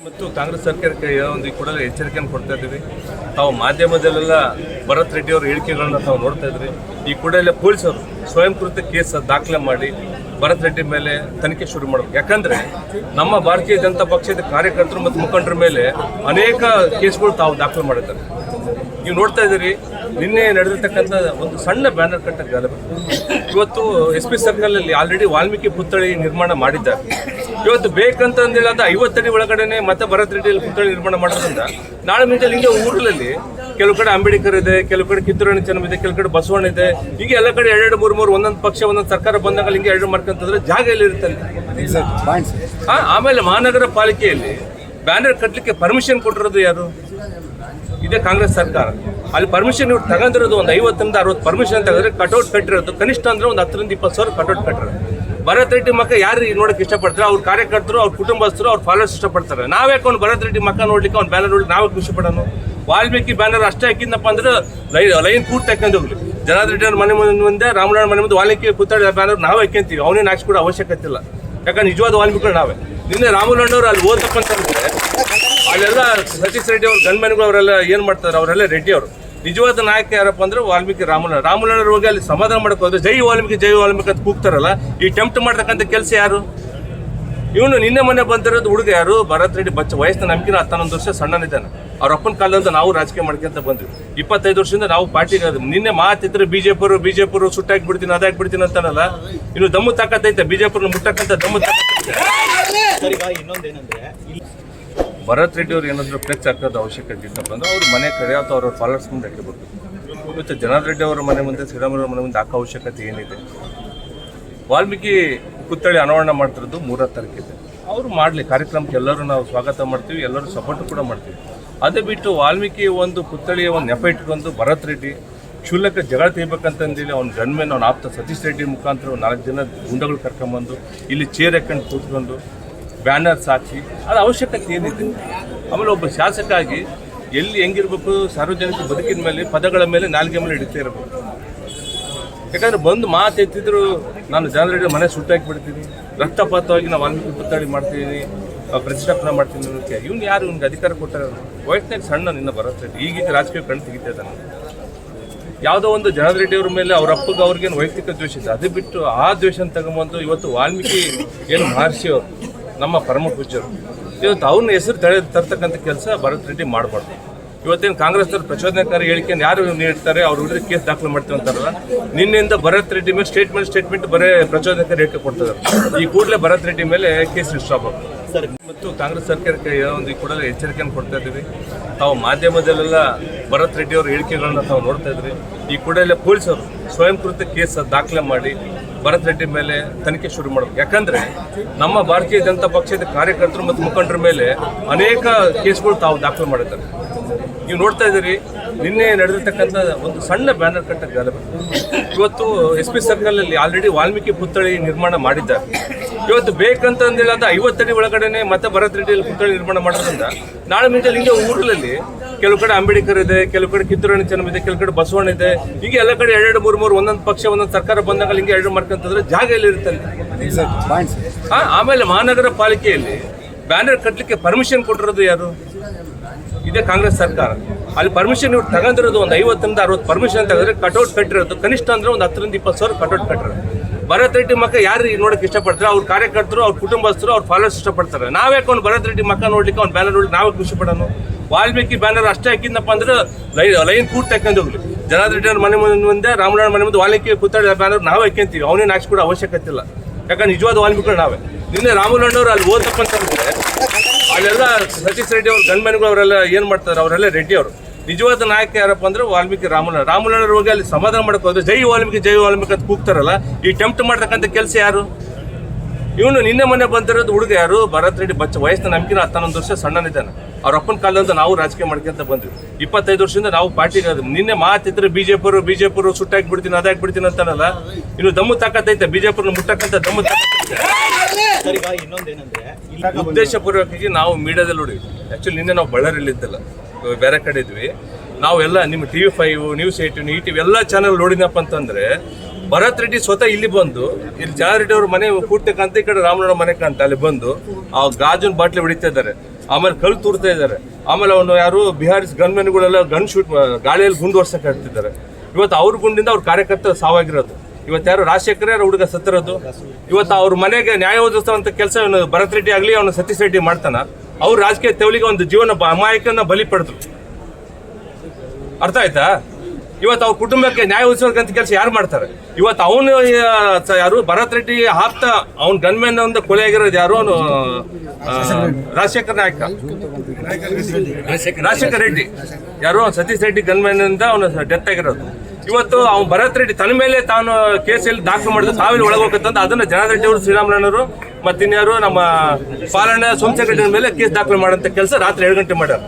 ಮತ್ತು ಕಾಂಗ್ರೆಸ್ ಸರ್ಕಾರಕ್ಕೆ ಒಂದು ಕೂಡಲೇ ಎಚ್ಚರಿಕೆಯನ್ನು ಕೊಡ್ತಾ ಇದ್ದೀವಿ. ತಾವು ಮಾಧ್ಯಮದಲ್ಲೆಲ್ಲ ಭರತ್ ರೆಡ್ಡಿ ಅವರ ಹೇಳಿಕೆಗಳನ್ನ ತಾವು ನೋಡ್ತಾ ಇದ್ರಿ. ಈ ಕೂಡಲೇ ಪೊಲೀಸರು ಸ್ವಯಂಕೃತ ಕೇಸ್ ದಾಖಲೆ ಮಾಡಿ ಭರತ್ ರೆಡ್ಡಿ ಮೇಲೆ ತನಿಖೆ ಶುರು ಮಾಡಬೇಕು. ಯಾಕಂದ್ರೆ ನಮ್ಮ ಭಾರತೀಯ ಜನತಾ ಪಕ್ಷದ ಕಾರ್ಯಕರ್ತರು ಮತ್ತು ಮುಖಂಡರ ಮೇಲೆ ಅನೇಕ ಕೇಸ್ಗಳು ತಾವು ದಾಖಲೆ ಮಾಡಿದ್ದಾರೆ. ನೀವು ನೋಡ್ತಾ ಇದ್ದೀರಿ, ನಿನ್ನೆ ನಡೆದಿರ್ತಕ್ಕಂಥ ಒಂದು ಸಣ್ಣ ಬ್ಯಾನರ್ ಕಟ್ಟ ಗಲಭೆ. ಇವತ್ತು SP ಸರ್ಕಲ್ ಅಲ್ಲಿ ಆಲ್ರೆಡಿ ವಾಲ್ಮೀಕಿ ಪುತ್ಥಳಿ ನಿರ್ಮಾಣ ಮಾಡಿದ್ದಾರೆ. ಇವತ್ತು ಬೇಕಂತಂದೇಳಿ ಅದು 50 ಅಡಿ ಒಳಗಡೆನೆ ಮತ್ತೆ ಭರತ್ ರೆಡ್ಡಿ ಪುತ್ಥಳಿ ನಿರ್ಮಾಣ ಮಾಡೋದ್ರಿಂದ ನಾಳೆ ಮುಂಜಾನೆ ಹಿಂಗೆ ಊರಲ್ಲಿ ಕೆಲವು ಕಡೆ ಅಂಬೇಡ್ಕರ್ ಇದೆ, ಕೆಲವು ಕಡೆ ಕಿತ್ತೂರಾಣಿ ಚೆನ್ನಮ್ಮ ಇದೆ, ಕೆಲವು ಕಡೆ ಬಸವಣ್ಣ ಇದೆ, ಹೀಗೆ ಎಲ್ಲ ಕಡೆ 2, 3, 3 ಒಂದೊಂದು ಪಕ್ಷ ಒಂದೊಂದು ಸರ್ಕಾರ ಬಂದಾಗ ಹಿಂಗೆ 2 ಮಾಡ್ಕೊಂತಂದ್ರೆ ಜಾಗ ಎಲ್ಲಿ ಇರುತ್ತೆ. ಆಮೇಲೆ ಮಹಾನಗರ ಪಾಲಿಕೆಯಲ್ಲಿ ಬ್ಯಾನರ್ ಕಟ್ಟಲಿಕ್ಕೆ ಪರ್ಮಿಷನ್ ಕೊಟ್ಟಿರೋದು ಯಾರು? ಇದೇ ಕಾಂಗ್ರೆಸ್ ಸರ್ಕಾರ. ಅಲ್ಲಿ ಪರ್ಮಿಷನ್ ಇವ್ರು ತಗೊಂಡಿರೋದು ಒಂದು 50ರಿಂದ 60 ಪರ್ಮಿಷನ್ ತೆಗೆದ್ರೆ ಕಟೌಟ್ ಕಟ್ಟಿರೋದು ಕನಿಷ್ಠ ಅಂದ್ರೆ ಒಂದು 10ರಿಂದ 20 ಸಾವಿರ ಕಟೌಟ್ ಕಟ್ಟಿರೋದು. ಭರತ್ ರೆಡ್ಡಿ ಮಕ್ಕ ಯಾರು ನೋಡಕ್ಕೆ ಇಷ್ಟಪಡ್ತಾರೆ? ಅವ್ರ ಕಾರ್ಯಕರ್ತರು, ಅವ್ರ ಕುಟುಂಬಸ್ಥರು, ಅವ್ರ ಫಾಲೋವರ್ಸ್ ಇಷ್ಟಪಡ್ತಾರೆ. ನಾವ್ಯಾಕೆ ಅವ್ನು ಭರತ್ ರೆಡ್ಡಿ ಮಕ್ಕ ನೋಡ್ಲಿಕ್ಕೆ ಅವ್ನು ಬ್ಯಾನರ್ ನೋಡ್ಲಿಕ್ಕೆ ನಾವೇ ಖುಷಿ ಪಡೋಣ? ವಾಲ್ಮೀಕಿ ಬ್ಯಾನರ್ ಅಷ್ಟೇ ಹಾಕಿದ್ನಪ್ಪ ಅಂದ್ರೆ ಲೈನ್ ಪೂರ್ತಿ ಹಾಕೊಂಡು ಹೋಗ್ಲಿ. ಜನಾರ್ದನ್ ರೆಡ್ಡಿ ಅವ್ರ ಮನೆ ಮುಂದೆ, ರಾಮನಾರಾಯಣ ಮನೆ ಮುಂದೆ ವಾಲ್ಮೀಕಿ ಪುತ್ಥಳಿ ಬ್ಯಾನರ್ ನಾವೇ ಹಾಕ್ಯಂತೀವಿ. ಅವನೇನು ಹಾಕ್ಸ್ಕೊಡೋ ಅವಶ್ಯಕತೆ ಇಲ್ಲ. ಯಾಕಂದ್ರೆ ನಿಜವಾದ ವಾಲ್ಮೀಕಿಗಳು ನಾವೇ. ನಿನ್ನೆ ರಾಮನಣ್ಣವ್ರು ಅಲ್ಲಿ ಓದಪ್ಪ ಅಂತಂದ್ರೆ ಅಲ್ಲೆಲ್ಲ ಸತೀಶ್ ರೆಡ್ಡಿ ಅವ್ರ ಗಂಡ್ಮನೆಗಳು ಅವರೆಲ್ಲ ಏನು ಮಾಡ್ತಾರೆ? ಅವರೆಲ್ಲ ರೆಡ್ಡಿ ಅವರು. ನಿಜವಾದ ನಾಯಕ ಯಾರಪ್ಪ ಅಂದ್ರೆ ವಾಲ್ಮೀಕಿ ರಾಮನಣ್ಣವ್ರು ಹೋಗಿ ಅಲ್ಲಿ ಸಮಾಧಾನ ಮಾಡಕ್ಕೆ ಹೋದ್ರೆ ಜೈ ವಾಲ್ಮೀಕಿ ಅಂತ ಕೂಗ್ತಾರಲ್ಲ. ಈ ಟೆಂಪ್ಟ್ ಮಾಡ್ತಕ್ಕಂಥ ಕೆಲಸ ಯಾರು? ಇವನು ನಿನ್ನೆ ಮೊನ್ನೆ ಬಂದಿರೋದು ಹುಡುಗ ಯಾರು? ಭರತ್ ರೆಡ್ಡಿ ವಯಸ್ಸಿನ ನಮ್ಗಿನ 11 ವರ್ಷ ಸಣ್ಣನಿದ್ದಾನೆ. ಅವ್ರ ಅಪ್ಪನ ಕಾಲದಿಂದ ನಾವು ರಾಜಕೀಯ ಮಾಡ್ಕೊಂತ ಬಂದ್ವಿ. 25 ವರ್ಷದಿಂದ ನಾವು ಪಾರ್ಟಿಗೆ ನಿನ್ನೆ ಮಾತಿದ್ರೆ ಬಿಜೆಪಿ ಸುಟ್ಟಾಕಿ ಬಿಡ್ತೀನಿ, ಅದಾಕಿ ಬಿಡ್ತೀನಿ ಅಂತಾನಲ್ಲ. ಇನ್ನು ದಮ್ಮು ತಾಕತ್ತೈತೆ ಬಿಜೆಪಿ ಮುಟ್ಟಕ್ಕಂತ ದಮ್ಮು ತಾಕತ್ತೈತೆ. ಭರತ್ ರೆಡ್ಡಿ ಅವ್ರು ಏನಾದರೂ ಫ್ಲೆಕ್ಸ್ ಹಾಕೋದು ಅವಶ್ಯಕತೆ ಇತ್ತಪ್ಪ ಅಂದ್ರೆ ಅವ್ರ ಮನೆ ಕಡೆ ಅಥವಾ ಅವ್ರ ಫಾಲೋವರ್ಸ್ ಮುಂದೆ ಹಾಕಿರ್ಬೇಕು. ಇವತ್ತು ಜನಾರ್ದನ್ ರೆಡ್ಡಿ ಅವರ ಮನೆ ಮುಂದೆ, ಶ್ರೀರಾಮುಲು ಮನೆ ಮುಂದೆ ಹಾಕೋ ಅವಶ್ಯಕತೆ ಏನಿದೆ? ವಾಲ್ಮೀಕಿ ಪುತ್ಥಳಿ ಅನಾವರಣ ಮಾಡ್ತಿರೋದು 3ನೇ ತಾರೀಕಿದೆ. ಅವರು ಮಾಡಲಿ ಕಾರ್ಯಕ್ರಮಕ್ಕೆ ಎಲ್ಲರೂ ನಾವು ಸ್ವಾಗತ ಮಾಡ್ತೀವಿ, ಎಲ್ಲರೂ ಸಪೋರ್ಟ್ ಕೂಡ ಮಾಡ್ತೀವಿ. ಅದೇ ಬಿಟ್ಟು ವಾಲ್ಮೀಕಿ ಒಂದು ಪುತ್ಥಳಿಯ ಒಂದು ನೆಪ ಇಟ್ಕೊಂಡು ಭರತ್ ರೆಡ್ಡಿ ಕ್ಷುಲ್ಲಕ ಜಗಳ ತೆಗಿಬೇಕಂತಂದೇಳಿ ಅವ್ನ ಗನ್ಮೇನ್ ಅವ್ನ ಆಪ್ತ ಸತೀಶ್ ರೆಡ್ಡಿ ಮುಖಾಂತರ 4 ಜನ ಗುಂಡಗಳು ಕರ್ಕೊಂಬಂದು ಇಲ್ಲಿ ಚೇರ್ ಹಾಕೊಂಡು ಕೂತ್ಕೊಂಡು ಬ್ಯಾನರ್ ಸಾಕ್ಷಿ ಅದು ಅವಶ್ಯಕತೆ ಏನಿದೆ? ಆಮೇಲೆ ಒಬ್ಬ ಶಾಸಕ ಆಗಿ ಎಲ್ಲಿ ಹೆಂಗಿರ್ಬೇಕು, ಸಾರ್ವಜನಿಕ ಬದುಕಿನ ಮೇಲೆ, ಪದಗಳ ಮೇಲೆ, ನಾಲ್ಗೆ ಮೇಲೆ ಹಿಡಿತಾ ಇರಬೇಕು. ಯಾಕಂದ್ರೆ ಬಂದು ಮಾತು ಎತ್ತಿದ್ರು ನಾನು ಜನಾರ್ದನ್ ರೆಡ್ಡಿ ಮನೆ ಸುಟ್ಟಾಕಿ ಬಿಡ್ತೀನಿ, ರಕ್ತಪಾತವಾಗಿ ನಾವು ವಾಲ್ಮೀಕಿ ಪುತ್ಥಳಿ ಮಾಡ್ತೀನಿ, ಪ್ರತಿಷ್ಠಾಪನೆ ಮಾಡ್ತೀನಿ ಅನ್ನೋಕ್ಕೆ ಇವ್ನು ಯಾರು? ಇವ್ನಿಗೆ ಅಧಿಕಾರ ಕೊಟ್ಟಾರ? ವಯಸ್ಸಿನಾಗ ಸಣ್ಣ ನಿನ್ನ ಭರತ್ ರೆಡ್ಡಿ ಈಗೀಗ ರಾಜಕೀಯ ಕಣ್ಣು ತೆಗಿತಾ ಇದ್ದಾನೆ. ಯಾವುದೋ ಒಂದು ಜನಾರ್ದನ್ ರೆಡ್ಡಿ ಅವ್ರ ಮೇಲೆ ಅವ್ರ ಅಪ್ಪಗೆ ಅವ್ರಿಗೇನು ವೈಯಕ್ತಿಕ ದ್ವೇಷ ಇದೆ, ಅದು ಬಿಟ್ಟು ಆ ದ್ವೇಷನ ತಗೊಂಬಂದು ಇವತ್ತು ವಾಲ್ಮೀಕಿ ಏನು ಮಹರ್ಷಿ ಅವರು ನಮ್ಮ ಪರಮ ಪೂಜ್ಯರು, ಇವತ್ತು ಅವ್ರನ್ನ ಹೆಸರು ತರ್ತಕ್ಕಂಥ ಕೆಲಸ ಭರತ್ ರೆಡ್ಡಿ ಮಾಡಬಾರ್ದು. ಇವತ್ತೇನು ಕಾಂಗ್ರೆಸ್ನವ್ರು ಪ್ರಚೋದನಕಾರಿ ಹೇಳಿಕೆಯನ್ನು ಯಾರು ನೀಡ್ತಾರೆ, ಅವ್ರ ವಿರುದ್ಧ ಕೇಸ್ ದಾಖಲೆ ಮಾಡ್ತೀವಿ ಅಂತಾರಲ್ಲ. ನಿನ್ನೆಯಿಂದ ಭರತ್ ರೆಡ್ಡಿ ಮೇಲೆ ಸ್ಟೇಟ್ಮೆಂಟ್ ಬರೇ ಪ್ರಚೋದನಕಾರಿ ಹೇಳಿಕೆ ಕೊಡ್ತಿದ್ದಾರೆ. ಈ ಕೂಡಲೇ ಭರತ್ ರೆಡ್ಡಿ ಮೇಲೆ ಕೇಸ್ ರಿಜಿಸ್ಟರ್ ಆಗಬೇಕು. ಮತ್ತು ಕಾಂಗ್ರೆಸ್ ಸರ್ಕಾರಕ್ಕೆ ಒಂದು ಕೂಡಲೇ ಎಚ್ಚರಿಕೆಯನ್ನು ಕೊಡ್ತಾ ಇದ್ದೀವಿ. ತಾವು ಮಾಧ್ಯಮದಲ್ಲೆಲ್ಲ ಭರತ್ ರೆಡ್ಡಿ ಅವರ ಹೇಳಿಕೆಗಳನ್ನ ತಾವು ನೋಡ್ತಾ ಇದ್ರಿ. ಈ ಕೂಡಲೇ ಪೊಲೀಸರು ಸ್ವಯಂಕೃತ ಕೇಸ್ ದಾಖಲೆ ಮಾಡಿ ಭರತ್ ರೆಡ್ಡಿ ಮೇಲೆ ತನಿಖೆ ಶುರು ಮಾಡಬೇಕು. ಯಾಕಂದ್ರೆ ನಮ್ಮ ಭಾರತೀಯ ಜನತಾ ಪಕ್ಷದ ಕಾರ್ಯಕರ್ತರು ಮತ್ತು ಮುಖಂಡರ ಮೇಲೆ ಅನೇಕ ಕೇಸ್ಗಳು ತಾವು ದಾಖಲೆ ಮಾಡಿದ್ದಾರೆ. ನೀವು ನೋಡ್ತಾ ಇದ್ದೀರಿ, ನಿನ್ನೆ ನಡೆದಿರ್ತಕ್ಕಂಥ ಒಂದು ಸಣ್ಣ ಬ್ಯಾನರ್ ಕಟ್ಟ ಗಲಭೆ. ಇವತ್ತು SP ಸರ್ಕಲ್ ಅಲ್ಲಿ ಆಲ್ರೆಡಿ ವಾಲ್ಮೀಕಿ ಪುತ್ಥಳಿ ನಿರ್ಮಾಣ ಮಾಡಿದ್ದಾರೆ. ಇವತ್ತು ಬೇಕಂತಂದೇಳಿ ಅದು 50 ಅಡಿ ಒಳಗಡೆನೆ ಮತ್ತೆ ಭರತ್ ರೆಡ್ಡಿ ಪುತ್ಥಳಿ ನಿರ್ಮಾಣ ಮಾಡೋದ್ರಿಂದ ನಾಳೆ ಮುಂಜಾನೆ ಹಿಂಗೆ ಊರಲ್ಲಿ ಕೆಲವು ಕಡೆ ಅಂಬೇಡ್ಕರ್ ಇದೆ, ಕೆಲವು ಕಡೆ ಕಿತ್ತೂರಾಣಿ ಚೆನ್ನಮ್ಮ ಇದೆ, ಕೆಲವು ಕಡೆ ಬಸವಣ್ಣ ಇದೆ, ಹೀಗೆ ಎಲ್ಲ ಕಡೆ 2, 3 ಒಂದೊಂದು ಪಕ್ಷ ಒಂದೊಂದು ಸರ್ಕಾರ ಬಂದಾಗ ಹಿಂಗೆ 2 ಮಾಡ್ಕೊಂತಂದ್ರೆ ಜಾಗ ಎಲ್ಲಿ ಇರುತ್ತೆ. ಆಮೇಲೆ ಮಹಾನಗರ ಪಾಲಿಕೆಯಲ್ಲಿ ಬ್ಯಾನರ್ ಕಟ್ಟಲಿಕ್ಕೆ ಪರ್ಮಿಷನ್ ಕೊಟ್ಟಿರೋದು ಯಾರು? ಇದೇ ಕಾಂಗ್ರೆಸ್ ಸರ್ಕಾರ. ಅಲ್ಲಿ ಪರ್ಮಿಷನ್ ಇವ್ರು ತಗೊಂಡಿರೋದು ಒಂದು 50ರಿಂದ 60 ಪರ್ಮಿಷನ್ ತೆಗೆದ್ರೆ ಕಟೌಟ್ ಕಟ್ಟಿರೋದು ಕನಿಷ್ಠ ಅಂದ್ರೆ ಒಂದು 10ರಿಂದ 20 ಸಾವಿರ ಕಟೌಟ್ ಕಟ್ಟಿರೋದು. ಭರತ್ ರೆಡ್ಡಿ ಮಕ್ಕ ಯಾರು ನೋಡಕ್ಕೆ ಇಷ್ಟಪಡ್ತಾರೆ? ಅವ್ರ ಕಾರ್ಯಕರ್ತರು, ಅವ್ರ ಕುಟುಂಬಸ್ಥರು, ಅವ್ರ ಫಾಲೋವರ್ಸ್ ಇಷ್ಟಪಡ್ತಾರೆ. ನಾವ್ಯಾಕೆ ಅವ್ನು ಭರತ್ ರೆಡ್ಡಿ ಮಕ್ಕ ನೋಡ್ಲಿಕ್ಕೆ ಅವ್ನು ಬ್ಯಾನರ್ ನೋಡ್ಲಿಕ್ಕೆ ನಾವೇ ಖುಷಿ ಪಡೋಣ? ವಾಲ್ಮೀಕಿ ಬ್ಯಾನರ್ ಅಷ್ಟೇ ಹಾಕಿದ್ನಪ್ಪ ಅಂದ್ರೆ ಲೈನ್ ಪೂರ್ತಿ ಹಾಕೊಂಡು ಹೋಗ್ಲಿ. ಜನಾರ್ದನ್ ರೆಡ್ಡಿ ಅವ್ರ ಮನೆ ಮುಂದೆ, ರಾಮನಾರಾಯಣ ಮನೆ ಮುಂದೆ ವಾಲ್ಮೀಕಿ ಪುತ್ಥಳಿ ಬ್ಯಾನರ್ ನಾವೇ ಹಾಕ್ಯಂತೀವಿ. ಅವನೇನು ಹಾಕ್ಸ್ಕೊಡೋ ಅವಶ್ಯಕತೆ ಇಲ್ಲ. ಯಾಕಂದ್ರೆ ನಿಜವಾದ ವಾಲ್ಮೀಕಿಗಳು ನಾವೇ. ನಿನ್ನೆ ರಾಮನಣ್ಣವ್ರು ಅಲ್ಲಿ ಓದಪ್ಪ ಅಂತಂದ್ರೆ ಅಲ್ಲೆಲ್ಲ ಸತೀಶ್ ರೆಡ್ಡಿ ಅವ್ರ ಗಂಡ್ಮನೆಗಳು ಅವರೆಲ್ಲ ಏನು ಮಾಡ್ತಾರೆ? ಅವರೆಲ್ಲ ರೆಡ್ಡಿ ಅವರು. ನಿಜವಾದ ನಾಯಕ ಯಾರಪ್ಪ ಅಂದ್ರೆ ವಾಲ್ಮೀಕಿ ರಾಮನಣ್ಣವ್ರು ಹೋಗಿ ಅಲ್ಲಿ ಸಮಾಧಾನ ಮಾಡಕ್ಕೆ ಹೋದ್ರೆ ಜೈ ವಾಲ್ಮೀಕಿ ಅಂತ ಕೂಗ್ತಾರಲ್ಲ. ಈ ಟೆಂಪ್ಟ್ ಮಾಡ್ತಕ್ಕಂಥ ಕೆಲಸ ಯಾರು? ಇವನು ನಿನ್ನೆ ಮೊನ್ನೆ ಬಂದಿರೋದು ಹುಡುಗ ಯಾರು? ಭರತ್ ರೆಡ್ಡಿ ವಯಸ್ಸಿನ ನಮ್ಗಿನ 11 ವರ್ಷ ಸಣ್ಣನಿದ್ದಾನೆ. ಅವ್ರ ಅಪ್ಪನ ಕಾಲದಿಂದ ನಾವು ರಾಜಕೀಯ ಮಾಡ್ಕೊಂತ ಬಂದ್ವಿ. 25 ವರ್ಷದಿಂದ ನಾವು ಪಾರ್ಟಿಗೆ ನಿನ್ನೆ ಮಾತಿದ್ರೆ ಬಿಜೆಪಿ ಸುಟ್ಟಾಕಿ ಬಿಡ್ತೀನಿ, ಅದಾಕಿ ಬಿಡ್ತೀನಿ ಅಂತಾನಲ್ಲ. ಇನ್ನು ದಮ್ಮು ತಾಕತ್ತೈತೆ ಬಿಜೆಪಿ ಮುಟ್ಟಕ್ಕಂತ ದಮ್ಮು ತಾಕತ್ತೈತೆ. ಉದ್ದೇಶಪೂರ್ವಕವಾಗಿ ನಾವು ಮೀಡಿಯಾದಲ್ಲಿ ನೋಡಿ. ಆ್ಯಕ್ಚುಲಿ ನಿನ್ನೆ ನಾವು ಬಳ್ಳಾರಿಯಲ್ಲಿದ್ದಲ್ಲ, ಬೇರೆ ಕಡೆ ಇದ್ವಿ. ನಾವೆಲ್ಲ ನಿಮ್ಮ TV5, News 18, ETV ಎಲ್ಲ ಚಾನಲ್ ನೋಡಿದಪ್ಪ ಅಂತಂದ್ರೆ ಭರತ್ ರೆಡ್ಡಿ ಸ್ವತಃ ಇಲ್ಲಿ ಬಂದು ಇಲ್ಲಿ ಜನಾರ್ದನ್ ರೆಡ್ಡಿ ಅವ್ರ ಮನೆ ಪೂರ್ತಿ ಕಾಂತ, ಈ ಕಡೆ ರಾಮನಗರ ಮನೆ ಕಾಂತ ಅಲ್ಲಿ ಬಂದು ಆ ಗಾಜಿನ ಬಾಟ್ಲಿ ಹೊಡಿತಾ ಇದ್ದಾರೆ. ಆಮೇಲೆ ಕಲ್ಲು ತೂರ್ತಾ ಇದ್ದಾರೆ. ಆಮೇಲೆ ಅವನು ಯಾರು ಬಿಹಾರಿ ಗನ್ಮೆನ್ಗಳೆಲ್ಲ ಗನ್ ಶೂಟ್ ಗಾಳಿಯಲ್ಲಿ ಗುಂಡು ವರ್ಷಕ್ಕೆ ಹಾಕ್ತಿದ್ದಾರೆ. ಇವತ್ತು ಅವ್ರ ಗುಂಡಿಂದ ಅವ್ರ ಕಾರ್ಯಕರ್ತ ಸಾವಾಗಿರೋದು. ಇವತ್ತು ಯಾರು ರಾಜಶೇಖರ ಯಾರು ಹುಡುಗ ಸತ್ತಿರೋದು. ಇವತ್ತು ಅವ್ರ ಮನೆಗೆ ನ್ಯಾಯ ಒದಗಿಸುವಂತ ಕೆಲಸ ಇವನು ಭರತ್ ರೆಡ್ಡಿ ಆಗಲಿ ಅವನು ಸತೀಶ್ ರೆಡ್ಡಿ ಮಾಡ್ತಾನ. ಅವ್ರು ರಾಜಕೀಯ ತೆವಲಿಗೆ ಒಂದು ಜೀವನ ಅಮಾಯಕನ ಬಲಿ ಪಡೆದ್ರು. ಅರ್ಥ ಆಯ್ತಾ? ಇವತ್ತು ಅವ್ರ ಕುಟುಂಬಕ್ಕೆ ನ್ಯಾಯ ಒದಗಿಸೋಂತ ಕೆಲಸ ಯಾರು ಮಾಡ್ತಾರೆ? ಇವತ್ತು ಅವನು ಯಾರು ಭರತ್ ರೆಡ್ಡಿ ಆಪ್ತ ಅವ್ನ ಗನ್ಮೆನ್ ಒಂದು ಕೊಲೆ ಆಗಿರೋದು ಯಾರು? ಅವನು ರಾಜಶೇಖರ್ ನಾಯಕ, ರಾಜಶೇಖರ್ ರೆಡ್ಡಿ ಯಾರು ಸತೀಶ್ ರೆಡ್ಡಿ ಗನ್ಮೆನ್ ಇಂದ ಅವನು ಡೆತ್ ಆಗಿರೋದು. ಇವತ್ತು ಅವ್ನು ಭರತ್ ರೆಡ್ಡಿ ತನ್ನ ಮೇಲೆ ತಾನು ಕೇಸಲ್ಲಿ ದಾಖಲು ಮಾಡಿದ್ರು, ಸಾವಿನ ಒಳಗೋಗತ್ತಂತ ಅದನ್ನ ಜನಾರ್ದನ್ ರೆಡ್ಡಿ ಅವರು, ಶ್ರೀರಾಮುಲನವರು ಮತ್ತಿನ್ಯಾರು ನಮ್ಮ ಪಾಲನೆ ಸೋಮಶೇಖರ್ ರೆಡ್ಡಿ ಮೇಲೆ ಕೇಸ್ ದಾಖಲು ಮಾಡೋಂಥ ಕೆಲಸ ರಾತ್ರಿ 7 ಗಂಟೆ ಮಾಡ್ಯಾರ.